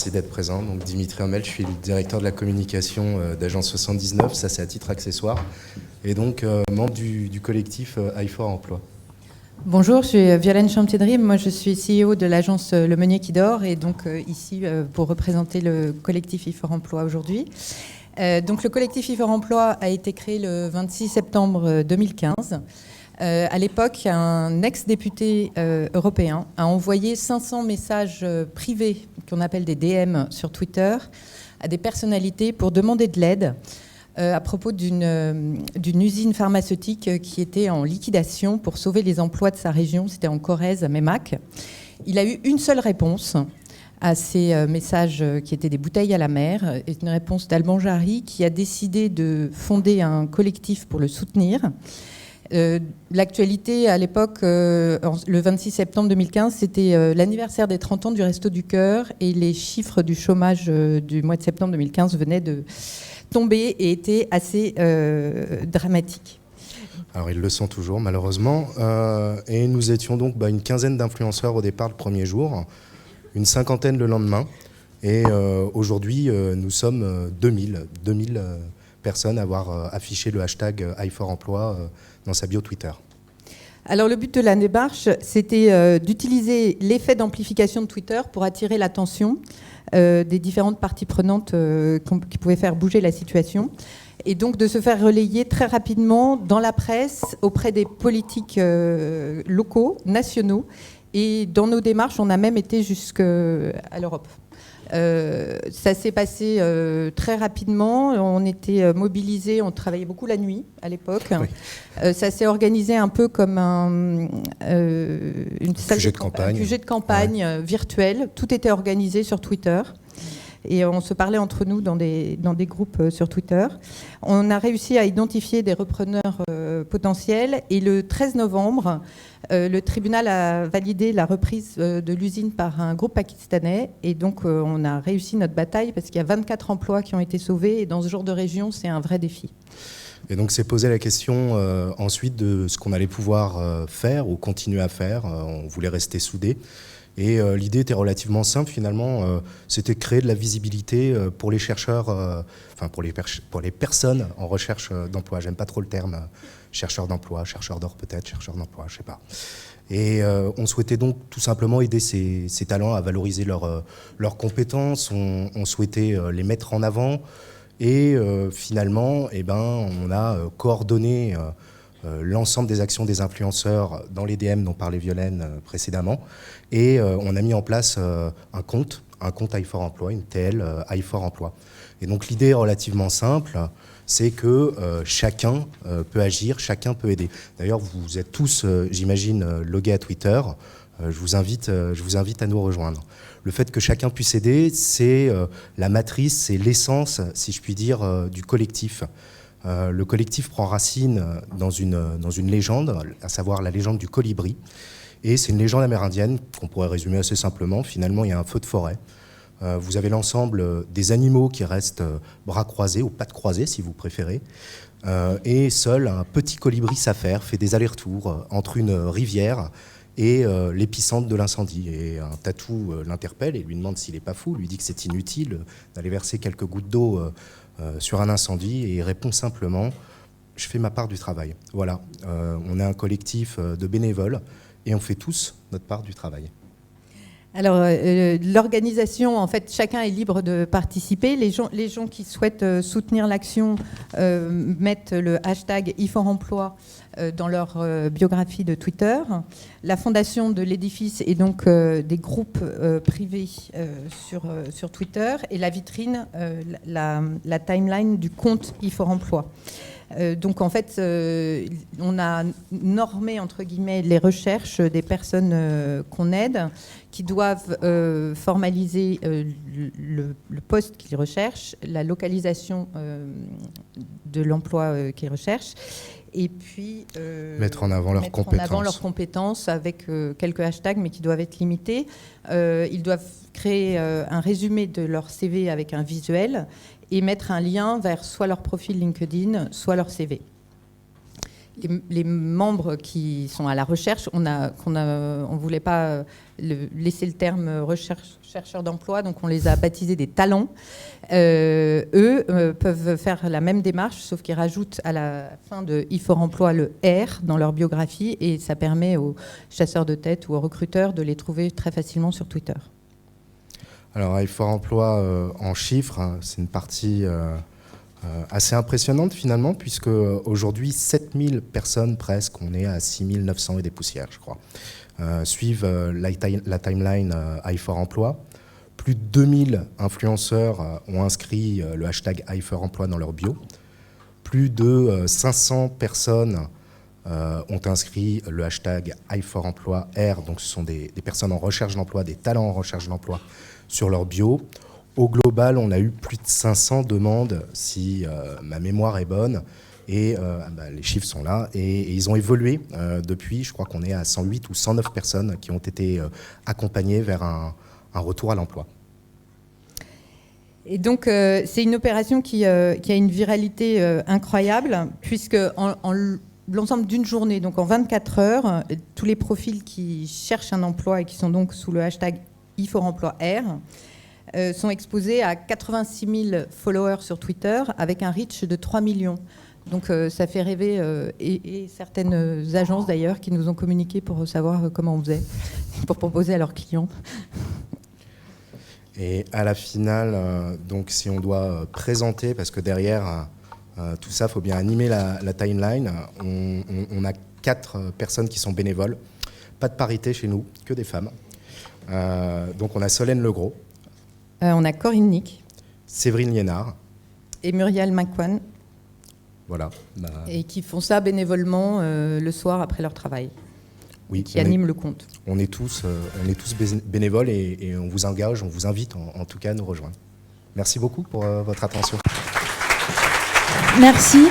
merci d'être présent. Donc, Dimitri Hamel, je suis le directeur de la communication d'Agence 79, ça c'est à titre accessoire, et donc membre du collectif i4 Emploi. Bonjour, je suis Violaine Champtier-Dry, moi je suis CEO de l'agence Le Meunier qui dort et donc ici pour représenter le collectif i4 Emploi aujourd'hui. Donc le collectif i4 Emploi a été créé le 26 septembre 2015. À l'époque, un ex-député européen a envoyé 500 messages privés, qu'on appelle des DM sur Twitter, à des personnalités pour demander de l'aide à propos d'une usine pharmaceutique qui était en liquidation pour sauver les emplois de sa région. C'était en Corrèze, à Meymac. Il a eu une seule réponse à ces messages qui étaient des bouteilles à la mer, et une réponse d'Alban Jarry qui a décidé de fonder un collectif pour le soutenir. L'actualité à l'époque, le 26 septembre 2015, c'était l'anniversaire des 30 ans du Resto du Cœur et les chiffres du chômage du mois de septembre 2015 venaient de tomber et étaient assez dramatiques. Alors ils le sont toujours malheureusement, et nous étions donc une quinzaine d'influenceurs au départ le premier jour, une cinquantaine le lendemain, et aujourd'hui nous sommes 2000 personnes à avoir affiché le hashtag i4 Emploi dans sa bio Twitter. Alors le but de la démarche, c'était d'utiliser l'effet d'amplification de Twitter pour attirer l'attention des différentes parties prenantes qui pouvaient faire bouger la situation, et donc de se faire relayer très rapidement dans la presse, auprès des politiques locaux, nationaux, et dans nos démarches, on a même été jusqu'à l'Europe. Ça s'est passé très rapidement, on était mobilisés, on travaillait beaucoup la nuit à l'époque. Oui. Ça s'est organisé un peu comme une salle un QG de campagne ouais. Virtuel. Tout était organisé sur Twitter. Et on se parlait entre nous dans des groupes sur Twitter. On a réussi à identifier des repreneurs potentiels. Et le 13 novembre, le tribunal a validé la reprise de l'usine par un groupe pakistanais. Et donc, on a réussi notre bataille parce qu'il y a 24 emplois qui ont été sauvés. Et dans ce genre de région, c'est un vrai défi. Et donc, c'est posé la question ensuite de ce qu'on allait pouvoir faire ou continuer à faire. On voulait rester soudés. Et l'idée était relativement simple finalement, c'était de créer de la visibilité pour les chercheurs, pour les personnes en recherche d'emploi. J'aime pas trop le terme chercheur d'emploi, chercheur d'or peut-être, chercheur d'emploi, je sais pas. Et on souhaitait donc tout simplement aider ces talents à valoriser leurs compétences, on souhaitait les mettre en avant et finalement on a coordonné l'ensemble des actions des influenceurs dans les DM dont parlait Violaine précédemment. Et on a mis en place un compte i4 Emploi, une TL i4 Emploi. Et donc l'idée est relativement simple, c'est que chacun peut agir, chacun peut aider. D'ailleurs, vous êtes tous, j'imagine, logués à Twitter. Je vous invite à nous rejoindre. Le fait que chacun puisse aider, c'est la matrice, c'est l'essence, si je puis dire, du collectif. Le collectif prend racine dans une légende, à savoir la légende du colibri. Et c'est une légende amérindienne qu'on pourrait résumer assez simplement. Finalement, il y a un feu de forêt. Vous avez l'ensemble des animaux qui restent bras croisés ou pattes croisées, si vous préférez. Et seul un petit colibri s'affaire, fait des allers-retours entre une rivière et l'épicentre de l'incendie. Et un tatou l'interpelle et lui demande s'il n'est pas fou, lui dit que c'est inutile d'aller verser quelques gouttes d'eau sur un incendie, et il répond simplement « je fais ma part du travail ». Voilà, on est un collectif de bénévoles et on fait tous notre part du travail. Alors, l'organisation, en fait, chacun est libre de participer. Les gens qui souhaitent soutenir l'action mettent le hashtag i4 Emploi dans leur biographie de Twitter. La fondation de l'édifice est donc des groupes privés sur Twitter, et la vitrine, la timeline du compte i4 Emploi. Donc en fait, on a normé entre guillemets les recherches des personnes qu'on aide, qui doivent formaliser le poste qu'ils recherchent, la localisation de l'emploi qu'ils recherchent, et puis mettre en avant leurs compétences avec quelques hashtags, mais qui doivent être limités. Ils doivent créer un résumé de leur CV avec un visuel et mettre un lien vers soit leur profil LinkedIn, soit leur CV. les membres qui sont à la recherche, on ne voulait pas laisser le terme chercheur d'emploi, donc on les a baptisés des talents. Eux peuvent faire la même démarche, sauf qu'ils rajoutent à la fin de e4emploi le R dans leur biographie, et ça permet aux chasseurs de tête ou aux recruteurs de les trouver très facilement sur Twitter. Alors, e4emploi en chiffres, hein, c'est une partie assez impressionnante finalement, puisque aujourd'hui 7000 personnes presque, on est à 6900 et des poussières, je crois, suivent la timeline i4emploi. Plus de 2000 influenceurs ont inscrit le hashtag i4emploi dans leur bio. Plus de 500 personnes ont inscrit le hashtag i4emploi R, donc ce sont des personnes en recherche d'emploi, des talents en recherche d'emploi sur leur bio. Au global, on a eu plus de 500 demandes, si ma mémoire est bonne, et les chiffres sont là, et ils ont évolué depuis. Je crois qu'on est à 108 ou 109 personnes qui ont été accompagnées vers un retour à l'emploi. Et donc, c'est une opération qui a une viralité incroyable, puisque en l'ensemble d'une journée, donc en 24 heures, tous les profils qui cherchent un emploi et qui sont donc sous le hashtag i4emploi R sont exposés à 86 000 followers sur Twitter avec un reach de 3 millions. Donc ça fait rêver, et certaines agences d'ailleurs qui nous ont communiqué pour savoir comment on faisait, pour proposer à leurs clients. Et à la finale, donc si on doit présenter, parce que derrière tout ça, il faut bien animer la timeline, on a 4 personnes qui sont bénévoles, pas de parité chez nous, que des femmes. Donc on a Solène Legros. On a Corinne Nick. Séverine Liénard. Et Muriel Macquan. Voilà. Et qui font ça bénévolement le soir après leur travail. Oui. Qui animent le compte. On est tous bénévoles et on vous engage, on vous invite en tout cas à nous rejoindre. Merci beaucoup pour votre attention. Merci.